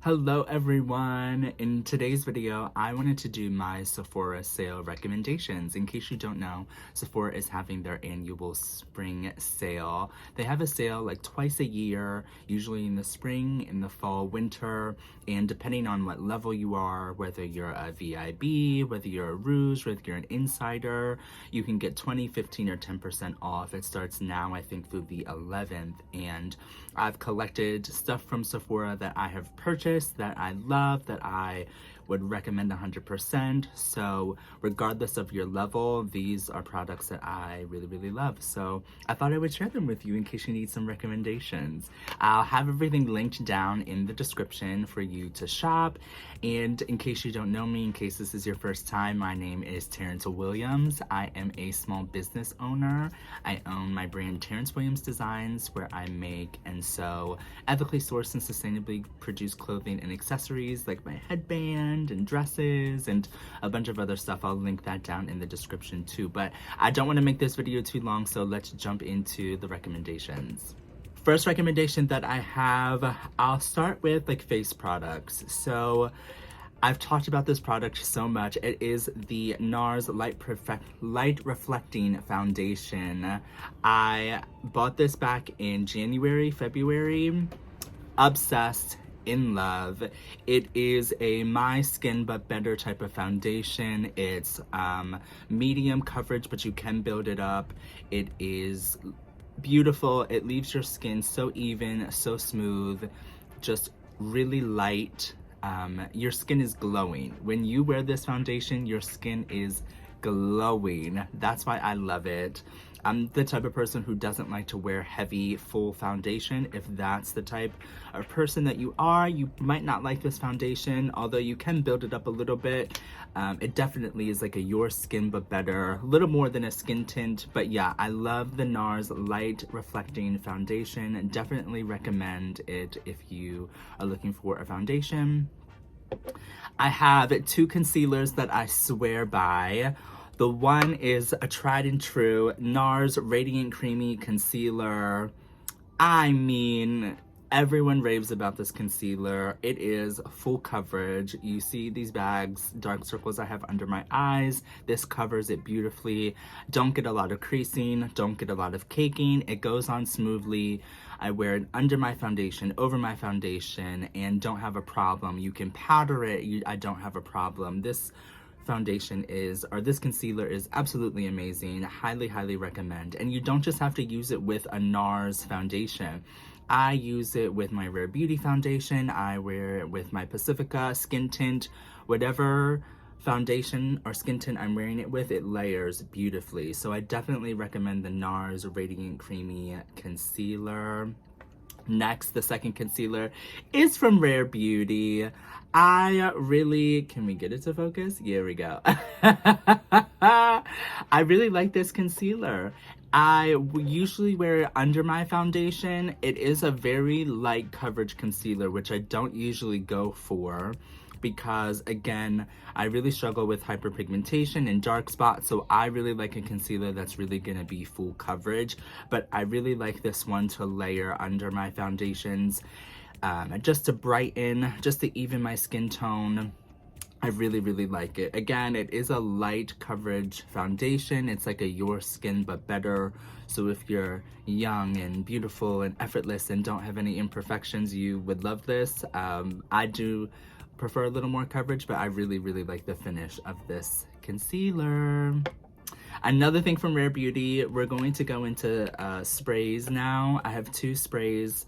Hello everyone! In today's video, I wanted to do my Sephora sale recommendations. In case you don't know, Sephora is having their annual spring sale. They have a sale like twice a year, usually in the spring, in the fall, winter, and depending on what level you are, whether you're a VIB, whether you're a Rouge, whether you're an insider, you can get 20, 15, or 10% off. It starts now, I think, through the 11th, and I've collected stuff from Sephora that I have purchased that I love, that I would recommend 100%. So regardless of your level, these are products that I really love. So I thought I would share them with you in case you need some recommendations. I'll have everything linked down in the description for you to shop. And in case you don't know me, in case this is your first time, my name is Terrance Williams. I am a small business owner. I own my brand Terrance Williams Designs, where I make and sew ethically sourced and sustainably produced clothing and accessories like my headband and dresses and a bunch of other stuff. I'll link that down in the description too. But I don't want to make this video too long, so let's jump into the recommendations. First recommendation that I have, I'll start with like face products. So I've talked about this product so much. It is the NARS Light Reflecting Foundation. I bought this back in January, February. Obsessed, in love. It is a My Skin But Better type of foundation. It's medium coverage, but you can build it up. It is beautiful. It leaves your skin so even, so smooth, just really light. Your skin is glowing. When you wear this foundation, your skin is glowing. That's why I love it. I'm the type of person who doesn't like to wear heavy, full foundation. If that's the type of person that you are, you might not like this foundation, although you can build it up a little bit. It definitely is like a Your Skin But Better, a little more than a skin tint. But yeah, I love the NARS Light Reflecting Foundation. Definitely recommend it if you are looking for a foundation. I have two concealers that I swear by. The one is a tried and true NARS Radiant Creamy Concealer. I mean, everyone raves about this concealer. It is full coverage. You see these bags, dark circles I have under my eyes. This covers it beautifully. Don't get a lot of creasing, don't get a lot of caking. It goes on smoothly. I wear it under my foundation, over my foundation, and don't have a problem. You can powder it, I don't have a problem. This this concealer is absolutely amazing. Highly recommend. And you don't just have to use it with a NARS foundation. I use it with my Rare Beauty foundation. I wear it with my Pacifica skin tint. Whatever foundation or skin tint I'm wearing it with, it layers beautifully. So I definitely recommend the NARS Radiant Creamy Concealer. Next, the second concealer is from Rare Beauty. Can we get it to focus? Here we go. I really like this concealer. I usually wear it under my foundation. It is a very light coverage concealer, which I don't usually go for because, again, I really struggle with hyperpigmentation and dark spots, so I really like a concealer that's really gonna be full coverage, but I really like this one to layer under my foundations, just to brighten, just to even my skin tone. I really like it. Again, it is a light coverage foundation. It's like a Your Skin But Better. So if you're young and beautiful and effortless and don't have any imperfections, you would love this. I do prefer a little more coverage, but I really like the finish of this concealer. Another thing from Rare Beauty, we're going to go into sprays now. I have two sprays.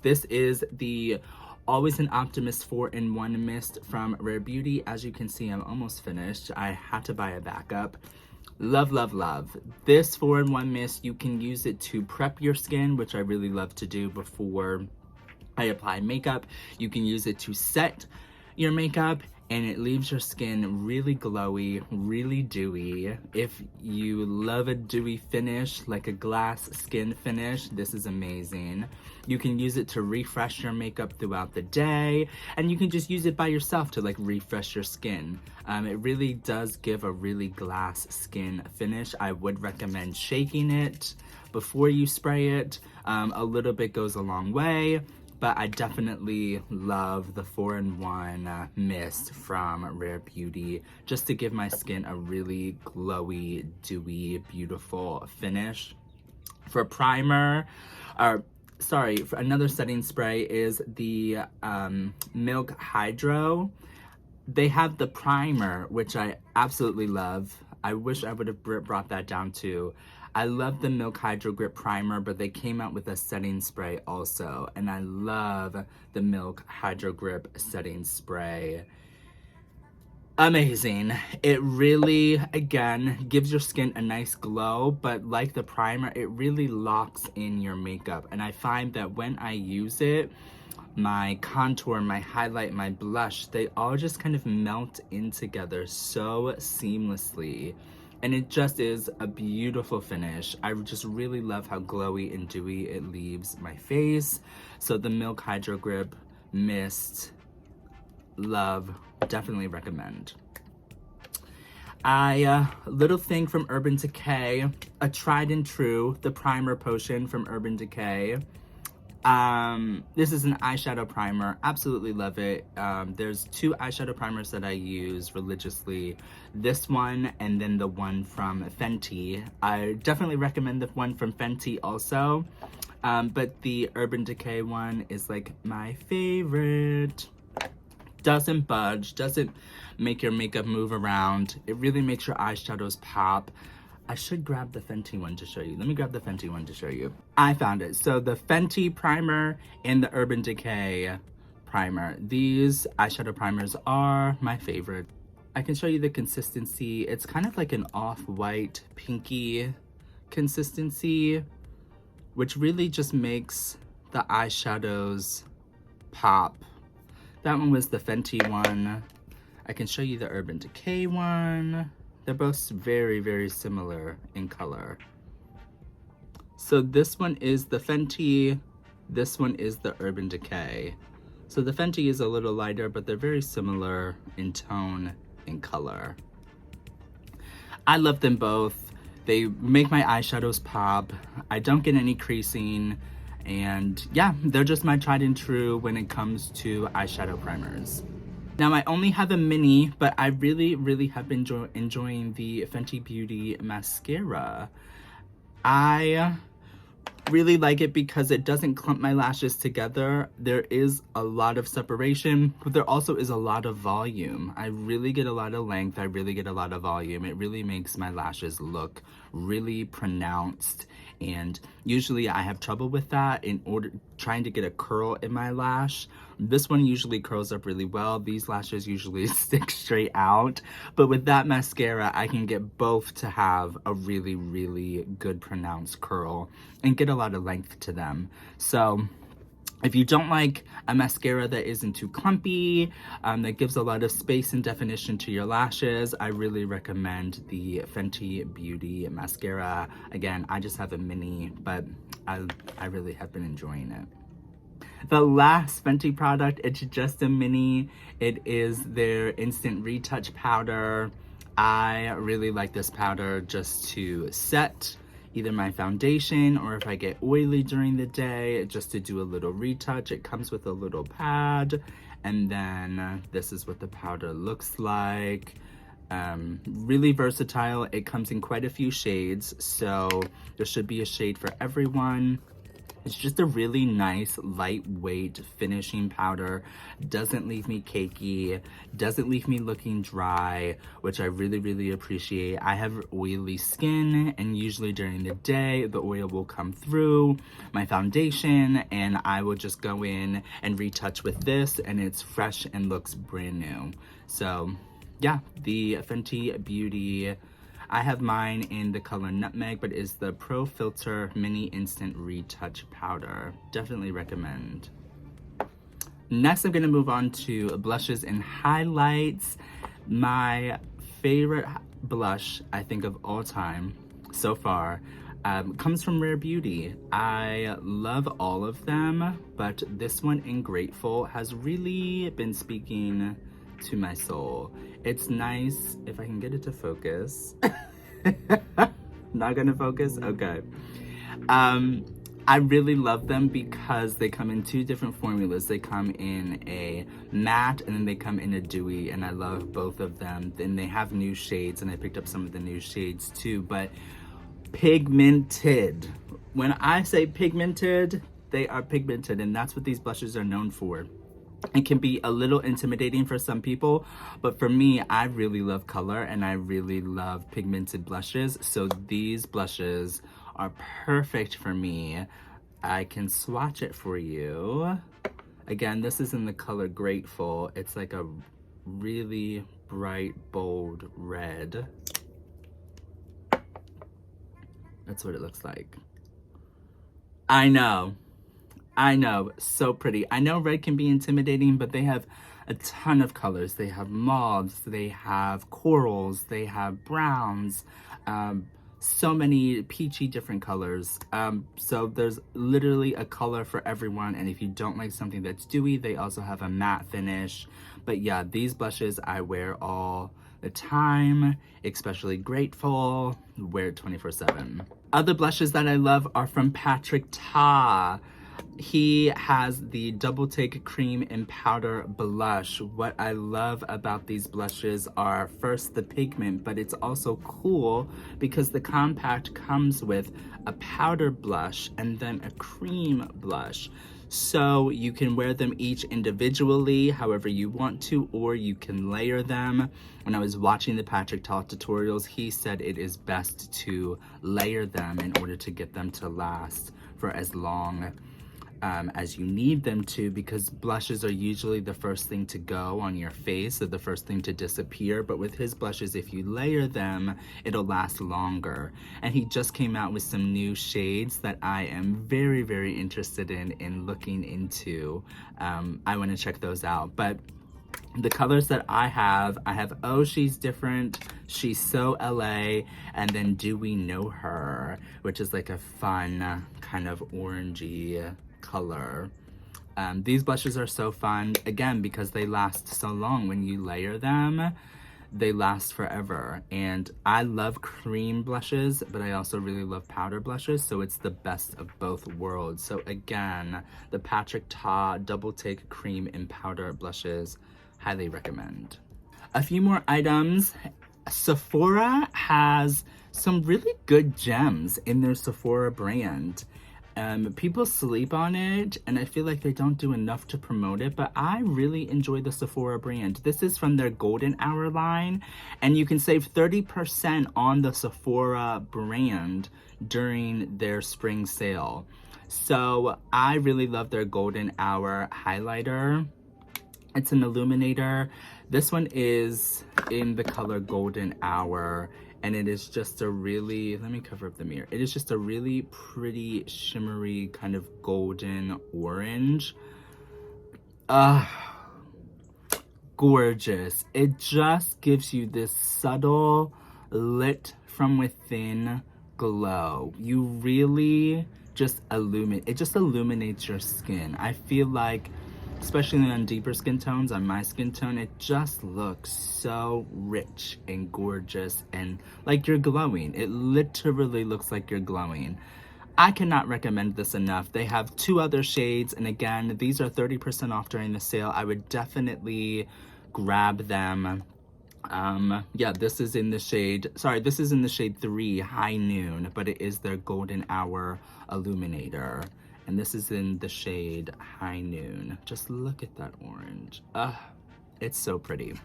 This is the Always an Optimist 4-in-1 mist from Rare Beauty. As you can see, I'm almost finished. I had to buy a backup. Love. This 4-in-1 mist, you can use it to prep your skin, which I really love to do before I apply makeup. You can use it to set your makeup, and it leaves your skin really glowy, really dewy. If you love a dewy finish, like a glass skin finish, this is amazing. You can use it to refresh your makeup throughout the day, and you can just use it by yourself to like refresh your skin. It really does give a really glass skin finish. I would recommend shaking it before you spray it. A little bit goes a long way. but I definitely love the 4-in-1 mist from Rare Beauty, just to give my skin a really glowy, dewy, beautiful finish. For primer, for another setting spray is the Milk Hydro. They have the primer, which I absolutely love. I wish I would have brought that down too. I love the Milk Hydro Grip Primer, but they came out with a setting spray also, and I love the Milk Hydro Grip setting spray. Amazing. It really, again, gives your skin a nice glow, but like the primer, it really locks in your makeup. And I find that when I use it, my contour, my highlight, my blush, they all just kind of melt in together so seamlessly. And it just is a beautiful finish. I just really love how glowy and dewy it leaves my face. So the Milk Hydro Grip Mist, love, definitely recommend. Little thing from Urban Decay, a tried and true, the primer potion from Urban Decay. This is an eyeshadow primer. Absolutely love it. There's 2 eyeshadow primers that I use religiously. This one and then the one from Fenty. I definitely recommend the one from Fenty also. But the Urban Decay one is like my favorite. Doesn't budge, doesn't make your makeup move around. It really makes your eyeshadows pop. I should grab the Fenty one to show you. Let me grab the Fenty one to show you. I found it. So the Fenty primer and the Urban Decay primer. These eyeshadow primers are my favorite. I can show you the consistency. It's kind of like an off-white, pinky consistency, which really just makes the eyeshadows pop. That one was the Fenty one. I can show you the Urban Decay one. They're both very, very similar in color. So this one is the Fenty, this one is the Urban Decay. So the Fenty is a little lighter, but they're very similar in tone and color. I love them both. They make my eyeshadows pop. I don't get any creasing. And yeah, they're just my tried and true when it comes to eyeshadow primers. Now I only have a mini, but I really, really have been enjoying the Fenty Beauty mascara. I really like it because it doesn't clump my lashes together. There is a lot of separation, but there also is a lot of volume. I really get a lot of length. I really get a lot of volume. It really makes my lashes look really pronounced. And usually I have trouble with that trying to get a curl in my lash. This one usually curls up really well. These lashes usually stick straight out. But with that mascara, I can get both to have a really, really good pronounced curl and get a lot of length to them. So if you don't like a mascara that isn't too clumpy, that gives a lot of space and definition to your lashes, I really recommend the Fenty Beauty mascara. Again, I just have a mini, but I really have been enjoying it. The last Fenty product, it's just a mini. It is their Instant Retouch Powder. I really like this powder just to set either my foundation or if I get oily during the day, just to do a little retouch. It comes with a little pad, and then this is what the powder looks like. Really versatile. It comes in quite a few shades, so there should be a shade for everyone. It's just a really nice, lightweight finishing powder. Doesn't leave me cakey, doesn't leave me looking dry, which I really, really appreciate. I have oily skin, and usually during the day, the oil will come through my foundation, and I will just go in and retouch with this, and it's fresh and looks brand new. So yeah, the Fenty Beauty, I have mine in the color Nutmeg, but it's the Pro Filter Mini Instant Retouch Powder. Definitely recommend. Next, I'm gonna move on to blushes and highlights. My favorite blush, I think, of all time so far, comes from Rare Beauty. I love all of them, but this one in Grateful has really been speaking to my soul. It's nice, if I can get it to focus. Not gonna focus? Okay. I really love them because they come in two different formulas. They come in a matte and then they come in a dewy, and I love both of them. Then they have new shades, and I picked up some of the new shades too, but pigmented. When I say pigmented, they are pigmented, and that's what these blushes are known for. It can be a little intimidating for some people, but for me, I really love color and I really love pigmented blushes. So these blushes are perfect for me. I can swatch it for you. Again, this is in the color Grateful. It's like a really bright, bold red. That's what it looks like. I know, so pretty. I know red can be intimidating, but they have a ton of colors. They have mauves, they have corals, they have browns, so many peachy different colors. So there's literally a color for everyone, and if you don't like something that's dewy, they also have a matte finish. But yeah, these blushes I wear all the time, especially Grateful, wear it 24/7. Other blushes that I love are from Patrikios. He has the Double Take Cream and Powder Blush. What I love about these blushes are first the pigment, but it's also cool because the compact comes with a powder blush and then a cream blush. So you can wear them each individually, however you want to, or you can layer them. When I was watching the Patrikios tutorials, he said it is best to layer them in order to get them to last for as long as you need them to, because blushes are usually the first thing to go on your face, or the first thing to disappear. But with his blushes, if you layer them, it'll last longer. And he just came out with some new shades that I am very, very interested in looking into. I want to check those out. But the colors that I have Oh, She's Different, She's So LA, and then Do We Know Her, which is like a fun kind of orangey color. These blushes are so fun, again, because they last so long. When you layer them, they last forever. And I love cream blushes, but I also really love powder blushes, so it's the best of both worlds. So again, the Patrikios Double Take Cream and Powder blushes, highly recommend. A few more items. Sephora has some really good gems in their Sephora brand. People sleep on it, and I feel like they don't do enough to promote it, but I really enjoy the Sephora brand. This is from their Golden Hour line, and you can save 30% on the Sephora brand during their spring sale. So I really love their Golden Hour highlighter. It's an illuminator. This one is in the color Golden Hour, and it is just a really, let me cover up the mirror. It is just a really pretty, shimmery kind of golden orange. Gorgeous. It just gives you this subtle, lit from within glow. You really just illuminate, it just illuminates your skin. I feel like, especially on deeper skin tones, on my skin tone, it just looks so rich and gorgeous and like you're glowing. It literally looks like you're glowing. I cannot recommend this enough. They have 2 other shades, and again, these are 30% off during the sale. I would definitely grab them. Yeah, this is in the shade, this is in the shade 3, High Noon, but it is their Golden Hour illuminator. And this is in the shade High Noon. Just look at that orange. It's so pretty.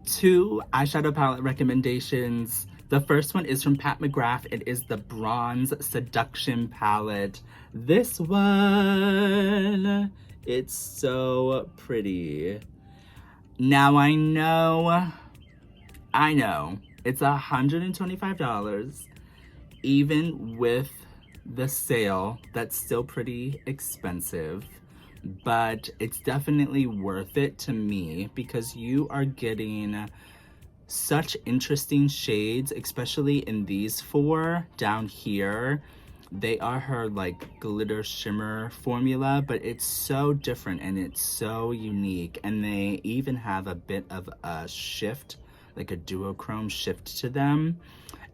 2 eyeshadow palette recommendations. The first one is from Pat McGrath. It is the Bronze Seduction palette. This one, it's so pretty. Now I know, it's $125. Even with the sale, that's still pretty expensive, but it's definitely worth it to me because you are getting such interesting shades, especially in these 4 down here. They are her like glitter shimmer formula, but it's so different and it's so unique, and they even have a bit of a shift like a duochrome shift to them.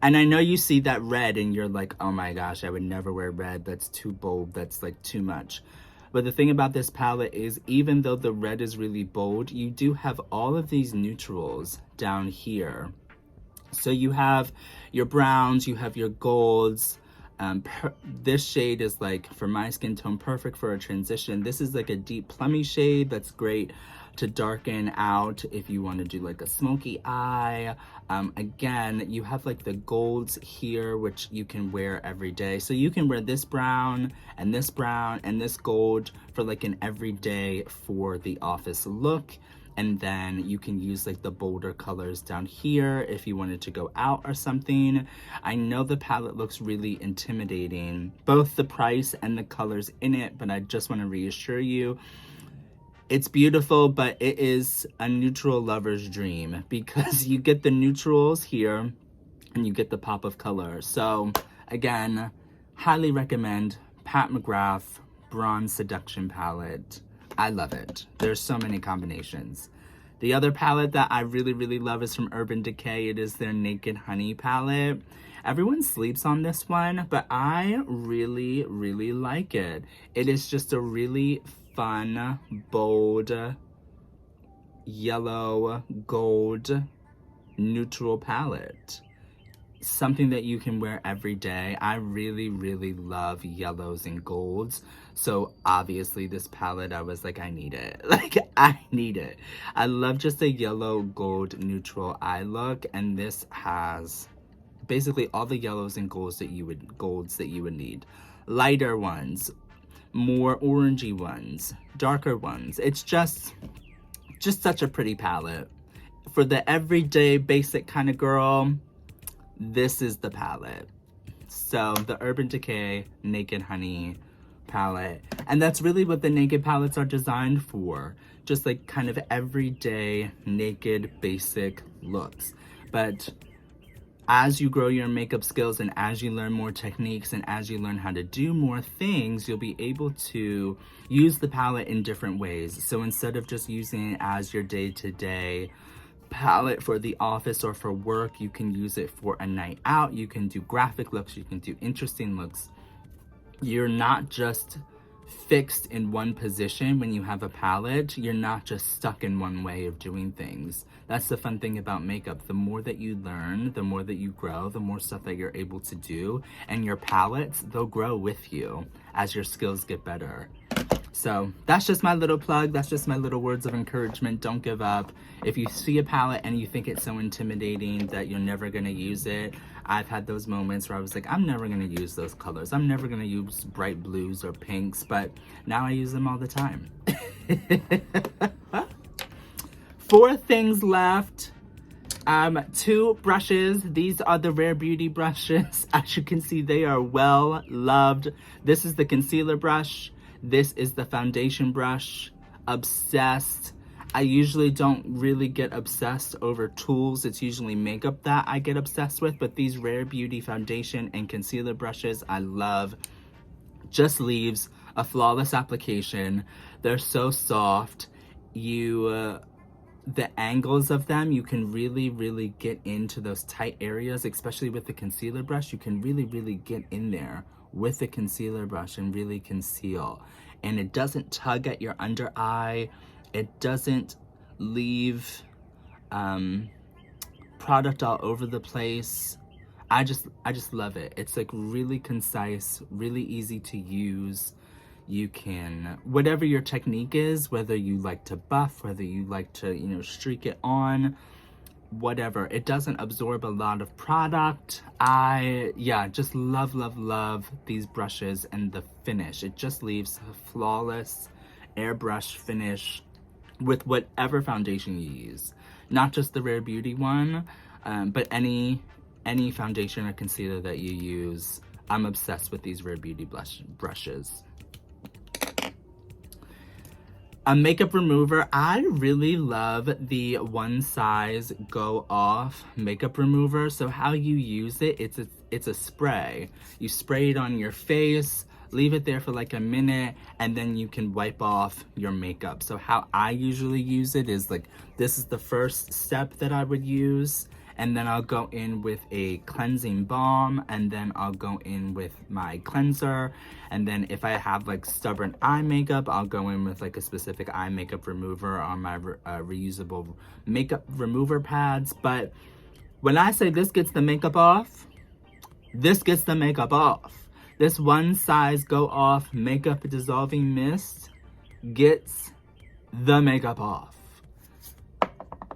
And I know you see that red and you're like, oh my gosh, I would never wear red. That's too bold. That's like too much. But the thing about this palette is, even though the red is really bold, you do have all of these neutrals down here. So you have your browns, you have your golds. This shade is like, for my skin tone, perfect for a transition. This is like a deep plummy shade that's great to darken out if you want to do like a smoky eye. Again, you have like the golds here, which you can wear every day. So you can wear this brown and this gold for like an everyday for the office look. And then you can use like the bolder colors down here if you wanted to go out or something. I know the palette looks really intimidating, both the price and the colors in it, but I just want to reassure you, it's beautiful, but it is a neutral lover's dream because you get the neutrals here and you get the pop of color. So again, highly recommend Pat McGrath Bronze Seduction Palette. I love it. There's so many combinations. The other palette that I really, really love is from Urban Decay. It is their Naked Honey palette. Everyone sleeps on this one, but I really, really like it. It is just a really fun, bold, yellow, gold, neutral palette. Something that you can wear every day. I really, really love yellows and golds. So obviously this palette, I was like, I need it. Like, I need it. I love just a yellow, gold, neutral eye look. And this has basically all the yellows and golds that you would need. Lighter ones, more orangey ones, darker ones. It's just such a pretty palette. For the everyday basic kind of girl, this is the palette. So the Urban Decay Naked Honey palette. And that's really what the naked palettes are designed for. Just like kind of everyday naked basic looks. But as you grow your makeup skills and as you learn more techniques and as you learn how to do more things, you'll be able to use the palette in different ways. So instead of just using it as your day-to-day palette for the office or for work, you can use it for a night out. You can do graphic looks, you can do interesting looks. You're not just fixed in one position when you have a palette. You're not just stuck in one way of doing things. That's the fun thing about makeup. The more that you learn, the more that you grow, the more stuff that you're able to do, and your palettes, they'll grow with you as your skills get better. So that's just my little plug. That's just my little words of encouragement. Don't give up. If you see a palette and you think it's so intimidating that you're never gonna use it, I've had those moments where I was like, I'm never gonna use those colors. I'm never gonna use bright blues or pinks, but now I use them all the time. 4 things left. 2 brushes. These are the Rare Beauty brushes. As you can see, they are well loved. This is the concealer brush. This is the foundation brush. Obsessed. I usually don't really get obsessed over tools. It's usually makeup that I get obsessed with, but these Rare Beauty foundation and concealer brushes, I love. Just leaves a flawless application. They're so soft. The angles of them, you can really, really get into those tight areas, especially with the concealer brush. You can really, really get in there with the concealer brush and really conceal. And it doesn't tug at your under eye. It doesn't leave product all over the place. I just love it. It's like really concise, really easy to use. You can, whatever your technique is, whether you like to buff, whether you like to, streak it on, whatever. It doesn't absorb a lot of product. Just love these brushes and the finish. It just leaves a flawless airbrush finish with whatever foundation you use. Not just the Rare Beauty one, but any foundation or concealer that you use. I'm obsessed with these Rare Beauty brushes. A makeup remover. I really love the One Size Go Off makeup remover. So how you use it, it's a spray. You spray it on your face, leave it there for like a minute, and then you can wipe off your makeup. So how I usually use it is like, this is the first step that I would use, and then I'll go in with a cleansing balm, and then I'll go in with my cleanser, and then if I have like stubborn eye makeup, I'll go in with like a specific eye makeup remover on my reusable makeup remover pads. But when I say this gets the makeup off, this gets the makeup off. This One Size Go Off makeup dissolving mist gets the makeup off.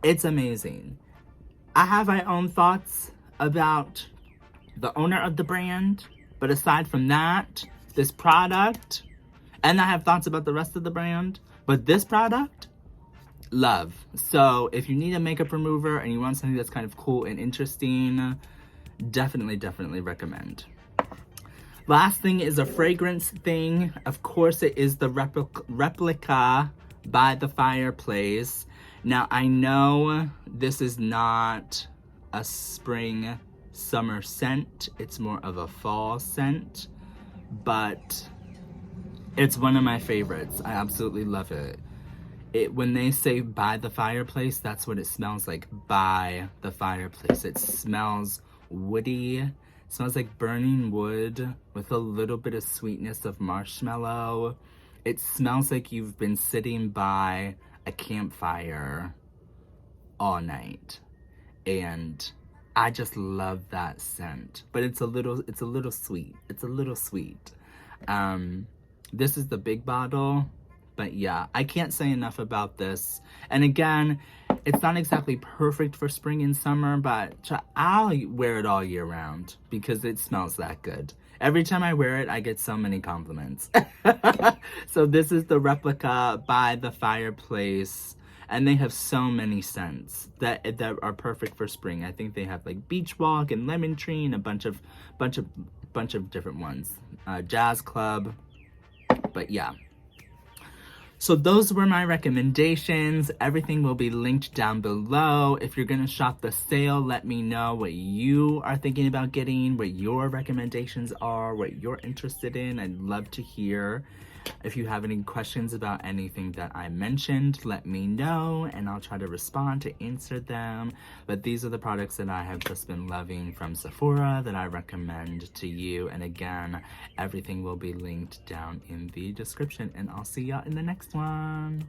It's amazing. I have my own thoughts about the owner of the brand, but aside from that, this product, and I have thoughts about the rest of the brand, but this product, love. So if you need a makeup remover and you want something that's kind of cool and interesting, definitely recommend. Last thing is a fragrance thing. Of course, it is the Replica by the Fireplace. Now, I know this is not a spring summer scent. It's more of a fall scent, but it's one of my favorites. I absolutely love it. When they say by the fireplace, that's what it smells like, by the fireplace. It smells woody. It smells like burning wood with a little bit of sweetness of marshmallow. It smells like you've been sitting by a campfire all night. And I just love that scent. But it's a little sweet. It's a little sweet. This is the big bottle. But yeah, I can't say enough about this. And again, it's not exactly perfect for spring and summer, but I'll wear it all year round because it smells that good. Every time I wear it, I get so many compliments. So this is the Replica by the Fireplace. And they have so many scents that are perfect for spring. I think they have like Beach Walk and Lemon Tree and a bunch of different ones. Jazz Club. But yeah. So those were my recommendations. Everything will be linked down below. If you're gonna shop the sale, let me know what you are thinking about getting, what your recommendations are, what you're interested in. I'd love to hear. If you have any questions about anything that I mentioned, let me know and I'll try to respond to answer them. But these are the products that I have just been loving from Sephora that I recommend to you. And again, everything will be linked down in the description, and I'll see y'all in the next one.